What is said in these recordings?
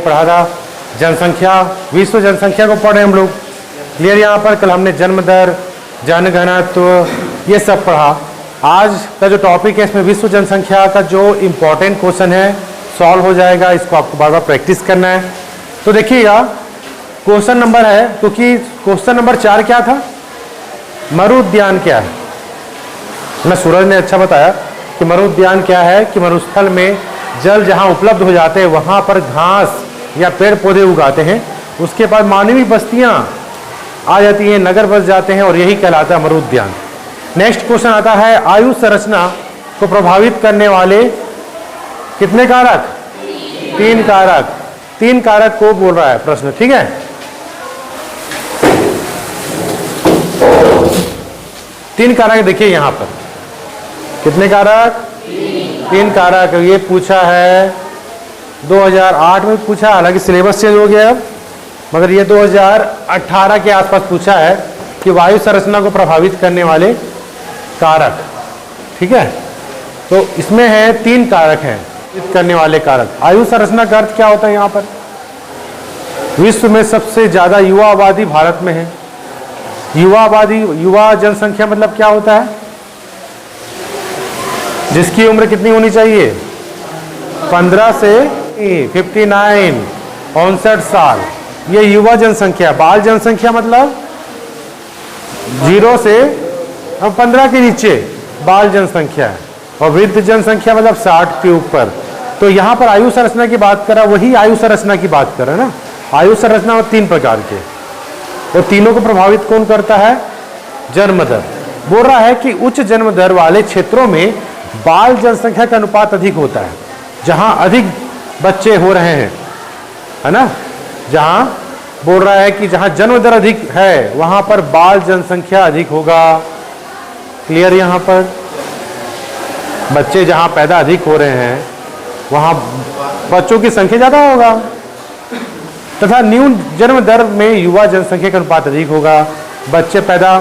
पढ़ा था जनसंख्या, विश्व जनसंख्या को पढ़े हम लोग। क्लियर यहाँ पर कल हमने जन्म दर, जनघनत्व ये सब पढ़ा। आज का जो टॉपिक है इसमें विश्व जनसंख्या का जो इम्पोर्टेंट क्वेश्चन है सॉल्व हो जाएगा, इसको आपको बार बार प्रैक्टिस करना है। तो देखिएगा क्वेश्चन नंबर है, क्योंकि क्वेश्चन नंबर 4 क्या था, मरुउद्यान क्या है ना। सूरज ने अच्छा बताया कि मरुउद्यान क्या है कि मरुस्थल में जल जहाँ उपलब्ध हो जाते हैं वहाँ पर घास या पेड़ पौधे उगाते हैं, उसके बाद मानवीय बस्तियाँ आ जाती हैं, नगर बस जाते हैं और यही कहलाता है मरुउद्यान। नेक्स्ट क्वेश्चन आता है आयु संरचना को प्रभावित करने वाले कितने कारक, 3 कारक। 3 कारक को बोल रहा है प्रश्न, ठीक है। तीन कारक देखिए यहाँ पर, कितने कारक, 3 कारक। ये पूछा है 2008 में पूछा, हालांकि सिलेबस चेंज हो गया अब, मगर ये 2018 के आसपास पूछा है कि वायु संरचना को प्रभावित करने वाले कारक, ठीक है। तो इसमें है 3 कारक हैं करने वाले कारक। आयु संरचना का अर्थ क्या होता है यहाँ पर, विश्व में सबसे ज्यादा युवा आबादी भारत में है। युवा आबादी, युवा जनसंख्या मतलब क्या होता है, जिसकी उम्र कितनी होनी चाहिए, 15 से 59, 59 साल, ये युवा जनसंख्या। बाल जनसंख्या मतलब 0 से 15 के नीचे बाल जनसंख्या है, और वृद्ध जनसंख्या मतलब 60 के ऊपर। तो यहाँ पर आयु संरचना की बात कर रहा, वही आयु संरचना की बात कर रहा है ना। आयु संरचना 3 प्रकार के, और तीनों को प्रभावित कौन करता है, जन्म दर। बोल रहा है कि उच्च जन्म दर वाले क्षेत्रों में बाल जनसंख्या का अनुपात अधिक होता है, जहां अधिक बच्चे हो रहे हैं, है ना। जहां बोल रहा है कि जहां जन्म दर अधिक है वहां पर बाल जनसंख्या अधिक होगा। क्लियर, यहाँ पर बच्चे जहां पैदा अधिक हो रहे हैं वहां बच्चों की संख्या ज्यादा होगा, तथा न्यून जन्म दर में युवा जनसंख्या का अनुपात अधिक होगा। बच्चे पैदा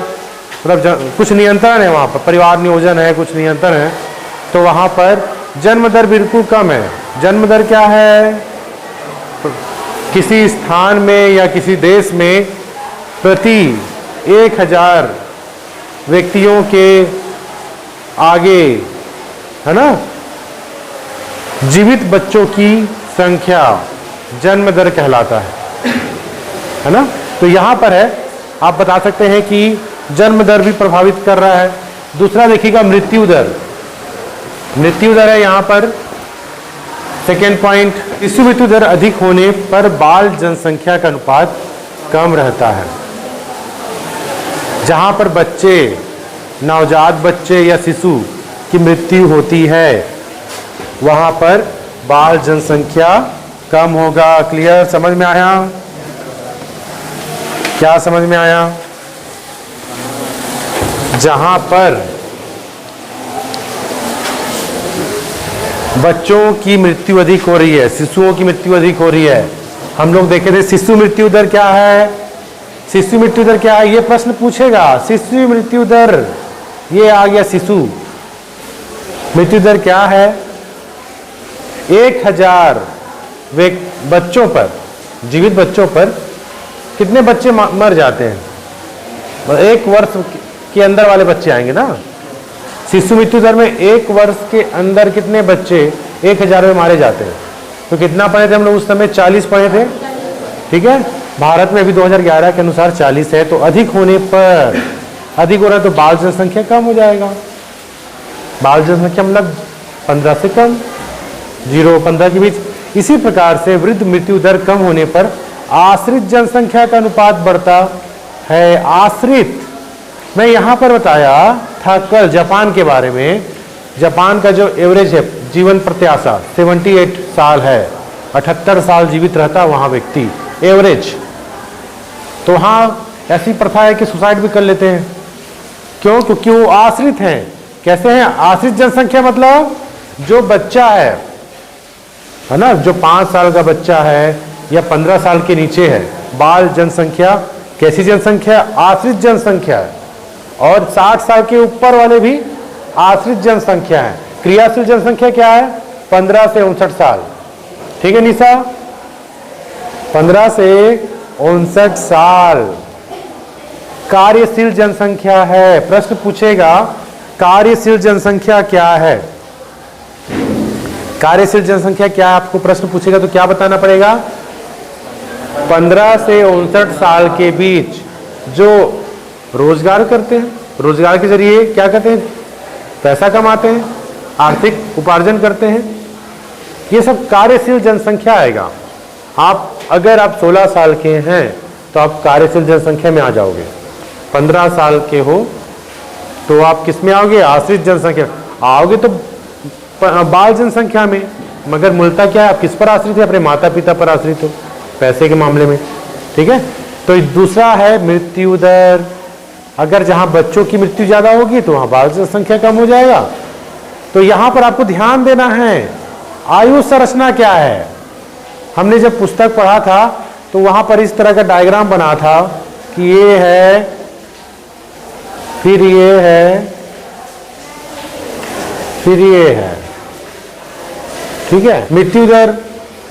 मतलब कुछ नियंत्रण है वहाँ पर, परिवार नियोजन है, कुछ नियंत्रण है, तो वहाँ पर जन्म दर बिल्कुल कम है। जन्म दर क्या है, किसी स्थान में या किसी देश में प्रति 1000 व्यक्तियों के आगे, है ना, जीवित बच्चों की संख्या जन्म दर कहलाता है ना। तो यहाँ पर है, आप बता सकते हैं कि जन्म दर भी प्रभावित कर रहा है। दूसरा देखिएगा मृत्यु दर। मृत्यु दर है यहाँ पर सेकेंड पॉइंट। शिशु मृत्यु दर अधिक होने पर बाल जनसंख्या का अनुपात कम रहता है। जहाँ पर बच्चे, नवजात बच्चे या शिशु की मृत्यु होती है वहाँ पर बाल जनसंख्या कम होगा। क्लियर, समझ में आया, क्या समझ में आया। जहां पर बच्चों की मृत्यु अधिक हो रही है, शिशुओं की मृत्यु अधिक हो रही है, हम लोग देखे थे शिशु मृत्यु दर क्या है, शिशु मृत्यु दर क्या है, ये प्रश्न पूछेगा। शिशु मृत्यु दर, ये आ गया शिशु मृत्यु दर क्या है, 1000 बच्चों पर, जीवित बच्चों पर कितने बच्चे मर जाते हैं, 1 वर्ष के अंदर वाले बच्चे आएंगे ना। शिशु मृत्यु दर में 1 वर्ष के अंदर कितने बच्चे 1000 में मारे जाते हैं। तो कितना पढ़े थे हम लोग उस समय, 40 पढ़े थे, ठीक है। भारत में अभी 2011 के अनुसार 40 है, तो अधिक होने पर, अधिक हो रहा है तो बाल जनसंख्या कम हो जाएगा। बाल जनसंख्या मतलब 15 से कम, 0-15 के बीच। इसी प्रकार से वृद्ध मृत्यु दर कम होने पर आश्रित जनसंख्या का अनुपात बढ़ता है। आश्रित, मैं यहाँ पर बताया था कल जापान के बारे में। जापान का जो एवरेज है जीवन प्रत्याशा 78 साल है, 78 साल जीवित रहता वहाँ व्यक्ति एवरेज। तो वहाँ ऐसी प्रथा है कि सुसाइड भी कर लेते हैं। क्यों? क्योंकि वो आश्रित हैं। कैसे हैं? आश्रित जनसंख्या मतलब जो बच्चा है ना, जो 5 साल का बच्चा है या 15 साल के नीचे है, बाल जनसंख्या कैसी जनसंख्या? आश्रित जनसंख्या है। और 60 साल के ऊपर वाले भी आश्रित जनसंख्या है। क्रियाशील जनसंख्या क्या है? 15 से 59 साल। ठीक है निशा? 15 से 59 साल कार्यशील जनसंख्या है। प्रश्न पूछेगा कार्यशील जनसंख्या क्या है। कार्यशील जनसंख्या क्या है, आपको प्रश्न पूछेगा तो क्या बताना पड़ेगा। 15 से 59 साल के बीच जो रोजगार करते हैं, रोजगार के जरिए क्या करते हैं, पैसा कमाते हैं, आर्थिक उपार्जन करते हैं, ये सब कार्यशील जनसंख्या आएगा। आप अगर आप 16 साल के हैं तो आप कार्यशील जनसंख्या में आ जाओगे। 15 साल के हो तो आप किस में आओगे, आश्रित जनसंख्या आओगे, तो बाल जनसंख्या में। मगर मूलतः क्या है, आप किस पर आश्रित है, अपने माता पिता पर आश्रित हो पैसे के मामले में। ठीक है, तो दूसरा है मृत्यु दर। अगर जहां बच्चों की मृत्यु ज्यादा होगी तो वहां बाल जनसंख्या कम हो जाएगा। तो यहां पर आपको ध्यान देना है आयु संरचना क्या है। हमने जब पुस्तक पढ़ा था तो वहां पर इस तरह का डायग्राम बना था कि ये है, फिर ये है, फिर ये है। ठीक है, मृत्यु दर,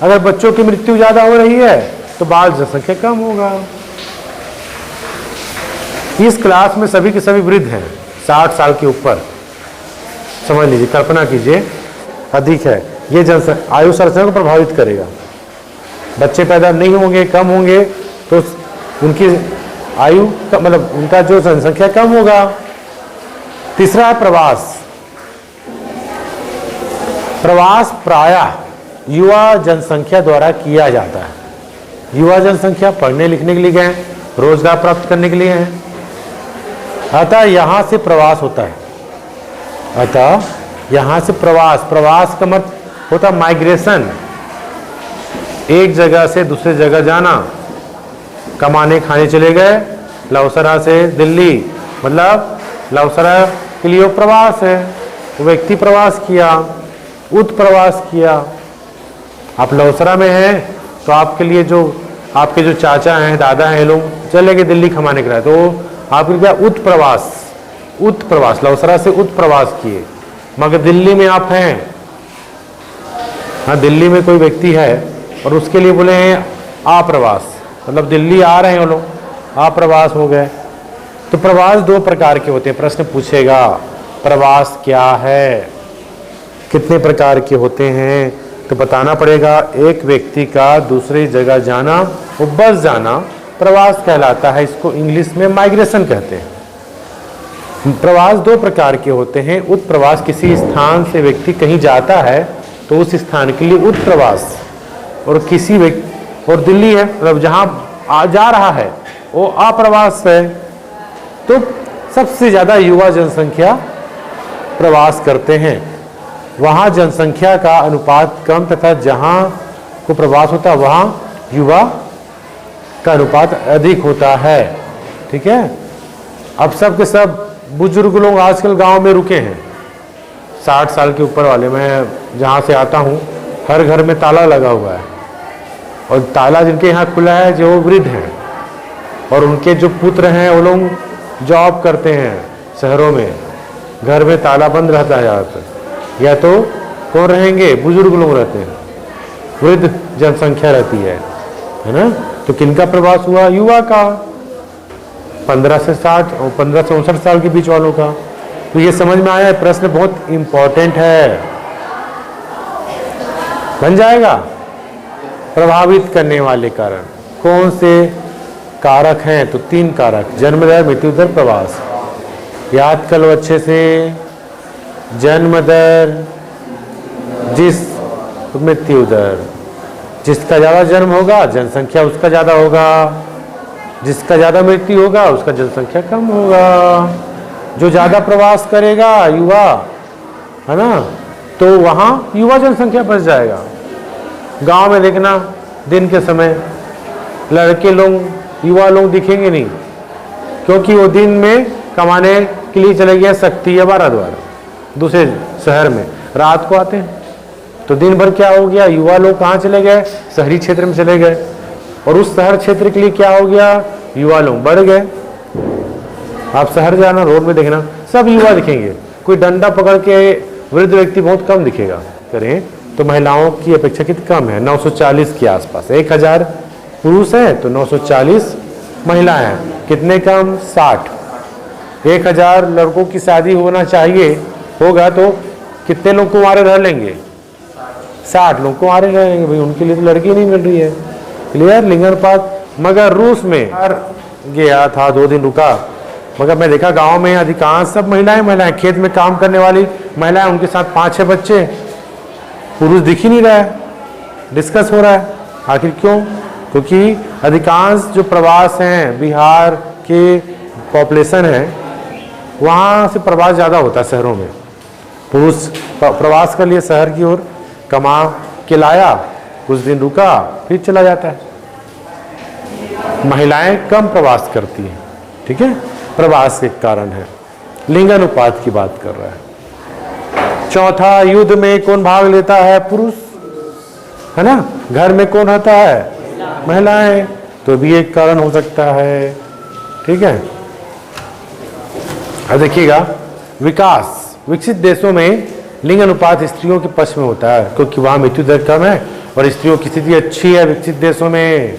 अगर बच्चों की मृत्यु ज्यादा हो रही है तो बाल जनसंख्या कम होगा। इस क्लास में सभी के सभी वृद्ध हैं, 60 साल के ऊपर। समझ लीजिए, कल्पना कीजिए अधिक है, ये आयु संरचना को प्रभावित करेगा। बच्चे पैदा नहीं होंगे, कम होंगे, तो उनकी आयु मतलब उनका जो जनसंख्या कम होगा। तीसरा है प्रवास। प्रवास प्रायः युवा जनसंख्या द्वारा किया जाता है। युवा जनसंख्या पढ़ने लिखने के लिए गए, रोजगार प्राप्त करने के लिए हैं, अतः यहां से प्रवास होता है। अतः यहां से प्रवास, प्रवास का मतलब होता माइग्रेशन, एक जगह से दूसरे जगह जाना। कमाने खाने चले गए लवसरा से दिल्ली, मतलब लवसरा के लिए वो प्रवास है, वो व्यक्ति प्रवास किया, उत्प्रवास किया। आप लवसरा में हैं तो आपके लिए जो आपके जो चाचा हैं, दादा हैं, लोग चले गए दिल्ली कमाने के लिए, तो आपके क्या उत्प्रवास, उत्प्रवास, लवसरा से उत्प्रवास किए। मगर दिल्ली में आप हैं, हाँ दिल्ली में कोई व्यक्ति है और उसके लिए बोले हैं आप्रवास, मतलब दिल्ली आ रहे हैं वो लोग, आप्रवास हो गए। तो प्रवास दो प्रकार के होते हैं। प्रश्न पूछेगा प्रवास क्या है, कितने प्रकार के होते हैं, तो बताना पड़ेगा। एक व्यक्ति का दूसरी जगह जाना, वो बस जाना प्रवास कहलाता है। इसको इंग्लिश में माइग्रेशन कहते हैं। प्रवास दो प्रकार के होते हैं। उत्प्रवास, किसी स्थान से व्यक्ति कहीं जाता है तो उस स्थान के लिए उत्प्रवास, और किसी व्यक्ति और दिल्ली है मतलब जहां जा रहा है वो अप्रवास है। तो सबसे ज्यादा युवा जनसंख्या प्रवास करते हैं। वहां जनसंख्या का अनुपात कम तथा जहां को प्रवास होता है वहां युवा का अनुपात अधिक होता है। ठीक है, अब सब के सब बुजुर्ग लोग आजकल गांव में रुके हैं, 60 साल के ऊपर वाले। मैं जहां से आता हूं हर घर में ताला लगा हुआ है, और ताला जिनके यहाँ खुला है जो वृद्ध हैं, और उनके जो पुत्र हैं वो लोग जॉब करते हैं शहरों में, घर में ताला बंद रहता है ज़्यादातर। या तो कौन रहेंगे, बुजुर्ग लोग रहते हैं, वृद्ध जनसंख्या रहती है ना। तो किनका प्रवास हुआ, युवा का, 15 से 60 और 15 से 59 साल के बीच वालों का। तो ये समझ में आया, प्रश्न बहुत इंपॉर्टेंट है, बन जाएगा। प्रभावित करने वाले कारण कौन से कारक हैं, तो 3 कारक, जन्म दर, मृत्यु दर, प्रवास। याद कर लो अच्छे से। जन्म दर, जिस मृत्यु दर, जिसका ज़्यादा जन्म होगा जनसंख्या उसका ज़्यादा होगा, जिसका ज़्यादा मृत्यु होगा उसका जनसंख्या कम होगा। जो ज़्यादा प्रवास करेगा युवा, है ना, तो वहाँ युवा जनसंख्या बढ़ जाएगा। गांव में देखना दिन के समय लड़के लोग, युवा लोग दिखेंगे नहीं, क्योंकि वो दिन में कमाने के लिए चले गए शक्ति या बाराद्वार दूसरे शहर में, रात को आते हैं। तो दिन भर क्या हो गया, युवा लोग कहाँ चले गए, शहरी क्षेत्र में चले गए, और उस शहर क्षेत्र के लिए क्या हो गया, युवा लोग बढ़ गए। आप शहर जाना, रोड में देखना सब युवा दिखेंगे, कोई डंडा पकड़ के वृद्ध व्यक्ति बहुत कम दिखेगा। करें तो महिलाओं की अपेक्षाकृत कम है, 940 के आसपास, 1000 पुरुष है तो 940 महिलाएं हैं। कितने कम? 60। 1000 लड़कों की शादी होना चाहिए, होगा तो कितने लोग कुंवारे रह लेंगे? 60 लोग कुंवारे रह लेंगे भाई, उनके लिए तो लड़की नहीं मिल रही है। क्लियर? लिंगानुपात। मगर रूस में गया था, 2 दिन रुका, मगर मैं देखा गांव में अधिकांश सब महिलाएं, खेत में काम करने वाली महिलाएं, उनके साथ 5-6 बच्चे, पुरुष दिख ही नहीं रहा है। डिस्कस हो रहा है, आखिर क्यों? क्योंकि अधिकांश जो प्रवास हैं, बिहार के पॉपुलेशन है, वहाँ से प्रवास ज़्यादा होता है शहरों में। पुरुष प्रवास कर लिए शहर की ओर, कमा के लाया, कुछ दिन रुका, फिर चला जाता है। महिलाएं कम प्रवास करती हैं, ठीक है, प्रवास के कारण है। लिंगानुपात की बात कर रहा है। चौथा, युद्ध में कौन भाग लेता है? पुरुष, है ना। घर में कौन रहता है? महिलाएं, तो भी एक कारण हो सकता है, ठीक है। अब देखिएगा, विकास, विकसित देशों में लिंग अनुपात स्त्रियों के पक्ष में होता है, क्योंकि वहां मृत्यु दर कम है और स्त्रियों की स्थिति अच्छी है विकसित देशों में।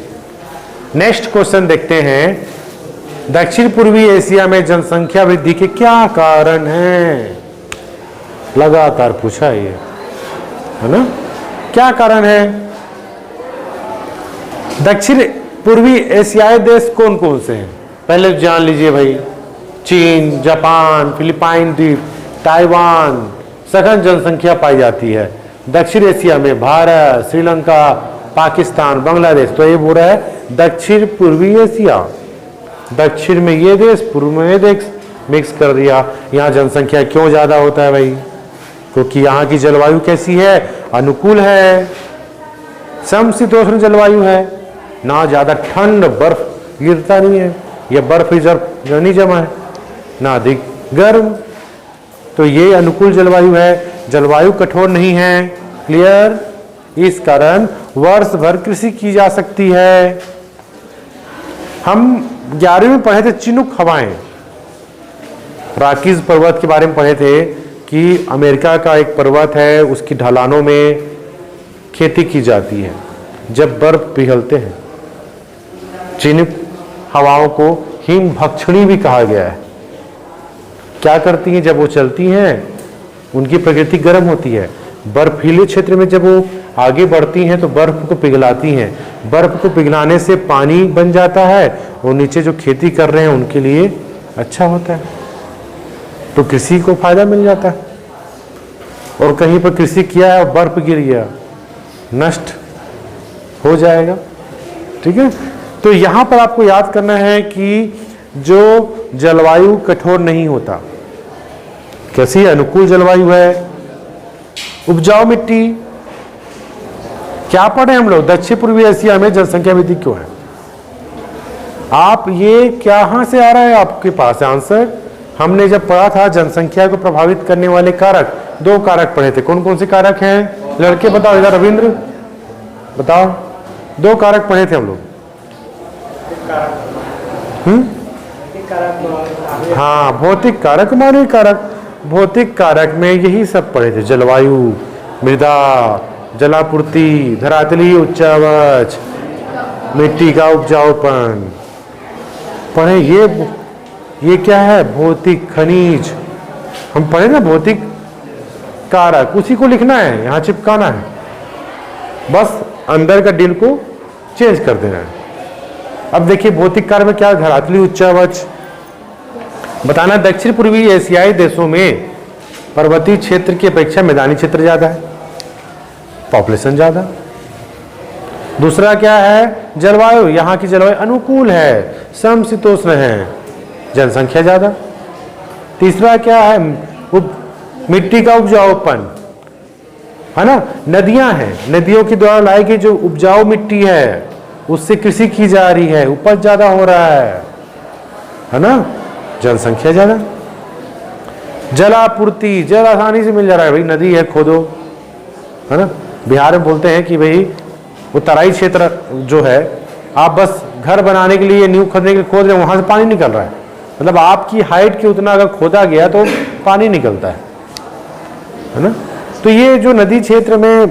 नेक्स्ट क्वेश्चन देखते हैं, दक्षिण पूर्वी एशिया में जनसंख्या वृद्धि के क्या कारण हैं? लगातार पूछा ये, है ना, क्या कारण है? दक्षिण पूर्वी एशियाई देश कौन कौन से हैं? पहले जान लीजिए भाई। चीन, जापान, फिलीपाइन द्वीप, ताइवान, सघन जनसंख्या पाई जाती है। दक्षिण एशिया में भारत, श्रीलंका, पाकिस्तान, बांग्लादेश। तो ये बोल रहा है दक्षिण पूर्वी एशिया। दक्षिण में ये देश, पूर्व में ये देश, मिक्स कर दिया। यहाँ जनसंख्या क्यों ज्यादा होता है भाई? क्योंकि यहाँ की जलवायु कैसी है? अनुकूल है, समशीतोष्ण जलवायु है, ना ज्यादा ठंड, बर्फ गिरता नहीं है, यह बर्फ रिजर्व नहीं जमा है, ना अधिक गर्म, तो ये अनुकूल जलवायु है। जलवायु कठोर नहीं है। क्लियर? इस कारण वर्ष भर कृषि की जा सकती है। हम 11वीं में पढ़े थे चिनुक हवाएं, रॉकीज पर्वत के बारे में पढ़े थे कि अमेरिका का एक पर्वत है, उसकी ढलानों में खेती की जाती है जब बर्फ पिघलते हैं। चिनुक हवाओं को हिमभक्षणी भी कहा गया है। क्या करती हैं? जब वो चलती हैं, उनकी प्रकृति गर्म होती है। बर्फीले क्षेत्र में जब वो आगे बढ़ती हैं तो बर्फ को पिघलाती हैं। बर्फ को पिघलाने से पानी बन जाता है और नीचे जो खेती कर रहे हैं उनके लिए अच्छा होता है, तो कृषि को फायदा मिल जाता है। और कहीं पर कृषि किया है और बर्फ गिर गया, नष्ट हो जाएगा। ठीक है, तो यहां पर आपको याद करना है कि जो जलवायु कठोर नहीं होता, कैसी अनुकूल जलवायु है, उपजाऊ मिट्टी। क्या पढ़े हम लोग? दक्षिण पूर्वी एशिया में जनसंख्या वृद्धि क्यों है? आप ये कहां से आ रहा है आपके पास आंसर? हमने जब पढ़ा था जनसंख्या को प्रभावित करने वाले कारक, 2 कारक पढ़े थे। कौन कौन से कारक हैं? लड़के बताओ इधर, रविंद्र बताओ। 2 कारक पढ़े थे हम लोग। हाँ, भौतिक कारक, मानवीय कारक। भौतिक कारक में यही सब पढ़े थे, जलवायु, मृदा, जलापूर्ति, धरातलीय उच्चावच, मिट्टी का उपजाऊपन पढ़े। ये क्या है? भौतिक खनिज। हम पढ़े ना भौतिक कारक, उसी को लिखना है, यहां चिपकाना है, बस अंदर का डील को चेंज कर देना है। अब देखिए भौतिक कारक में क्या? धरातलीय उच्चावच। बताना दक्षिण पूर्वी एशियाई देशों में पर्वतीय क्षेत्र की अपेक्षा मैदानी क्षेत्र ज्यादा है, पॉपुलेशन ज्यादा। दूसरा क्या है? जलवायु, यहाँ की जलवायु अनुकूल है, समशीतोष्ण है, जनसंख्या ज्यादा। तीसरा क्या है? मिट्टी का उपजाऊपन, है ना, नदियां हैं, नदियों के द्वारा लाई गई जो उपजाऊ मिट्टी है उससे कृषि की जा रही है, उपज ज्यादा हो रहा है ना, जनसंख्या ज्यादा। जलापूर्ति, जल आसानी से मिल जा रहा है भाई, नदी है, खोदो, है ना। बिहार में बोलते हैं कि भाई वो तराई क्षेत्र जो है, आप बस घर बनाने के लिए, नींव खोदने के लिए खोद रहे हैं, वहां से पानी निकल रहा है, मतलब आपकी हाइट के उतना अगर खोदा गया तो पानी निकलता है ना। तो ये जो नदी क्षेत्र में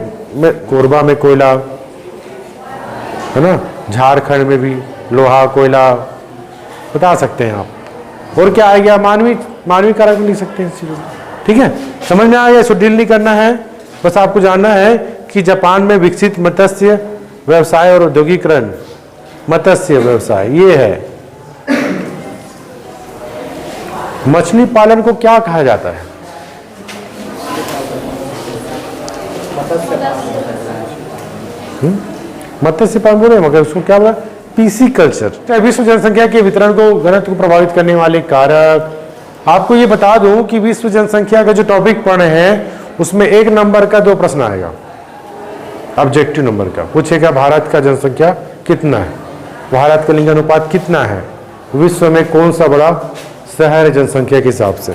कोरबा में कोयला, है ना, झारखंड में भी लोहा कोयला बता सकते हैं आप। और क्या आ गया, मानवीय कारक लिख सकते हैं इस चीज़ों को। ठीक है, समझ में आ गया, इसको डील नहीं करना है, बस आपको जानना है कि जापान में विकसित मत्स्य व्यवसाय और औद्योगिकरण, मत्स्य व्यवसाय ये है। मछली पालन को क्या कहा जाता है? मत्स्य पालन बोले, मगर उसको क्या बोला? PC culture. विश्व जनसंख्या के वितरण को घनत्व को प्रभावित करने वाले कारक। आपको ये बता दूं कि विश्व जनसंख्या का जो टॉपिक पढ़ रहे हैं उसमें 1 नंबर का 2 प्रश्न आएगा, ऑब्जेक्टिव नंबर का। पूछेगा भारत का जनसंख्या कितना है, भारत का लिंगानुपात कितना है, विश्व में कौन सा बड़ा शहर है जनसंख्या के हिसाब से,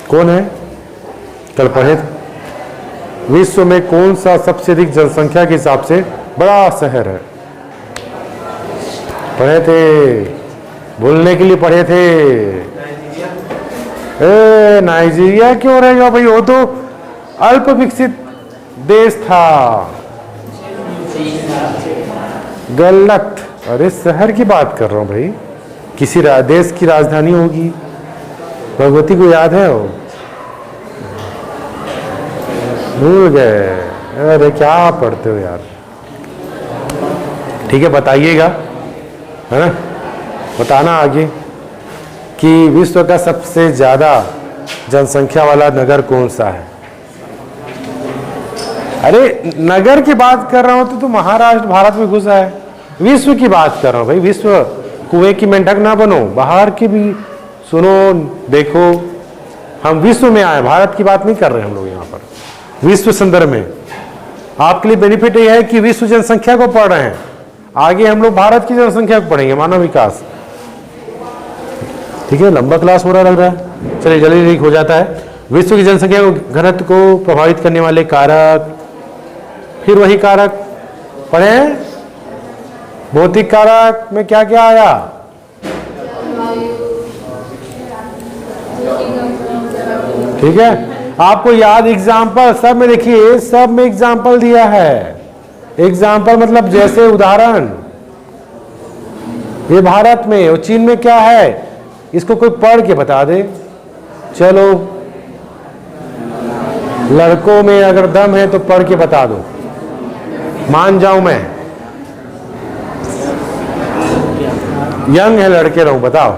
कौन है, कल पढ़े थे। विश्व में कौन सा सबसे अधिक जनसंख्या के हिसाब से बड़ा शहर है, पढ़े थे, बोलने के लिए पढ़े थे। नाइजीरिया क्यों रहेगा भाई, वो तो अल्प विकसित देश था। गलत, अरे शहर की बात कर रहा हूं भाई, किसी देश की राजधानी होगी, भगवती को याद है वो, भूल गए। अरे क्या पढ़ते हो यार। ठीक है, बताइएगा, है ना, बताना आगे कि विश्व का सबसे ज्यादा जनसंख्या वाला नगर कौन सा है। अरे नगर की बात कर रहा हूं तो महाराष्ट्र भारत में घुसा है। विश्व की बात कर रहा हूं भाई, विश्व कुएं की मेंढक ना बनो, बाहर की भी सुनो देखो। हम विश्व में आए, भारत की बात नहीं कर रहे हम लोग यहाँ पर, विश्व संदर्भ में। आपके लिए बेनिफिट ये है कि विश्व जनसंख्या को पढ़ रहे हैं, आगे हम लोग भारत की जनसंख्या को पढ़ेंगे, मानव विकास। ठीक है, लंबा क्लास हो रहा लग रहा है, चलिए जल्दी जल्दी हो जाता है। विश्व की जनसंख्या को घनत्व को प्रभावित करने वाले कारक, फिर वही कारक पढ़े। भौतिक कारक में क्या क्या आया? ठीक है, आपको याद एग्जाम्पल सब में, देखिए सब में एग्जाम्पल दिया है। एग्जाम्पल मतलब जैसे उदाहरण, ये भारत में और चीन में क्या है, इसको कोई पढ़ के बता दे। चलो लड़कों में अगर दम है तो पढ़ के बता दो, मान जाऊं मैं। यंग है लड़के रहूं, बताओ।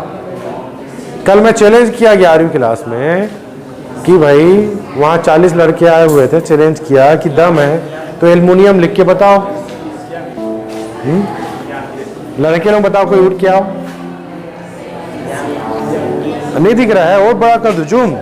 कल मैं चैलेंज किया 11वीं क्लास में कि भाई वहां 40 लड़के आए हुए थे, चैलेंज किया कि दम है तो एल्युमिनियम लिख के बताओ। लड़के लोग बताओ, कोई उठ के आओ। नहीं दिख रहा है, और बड़ा कर दो जूम।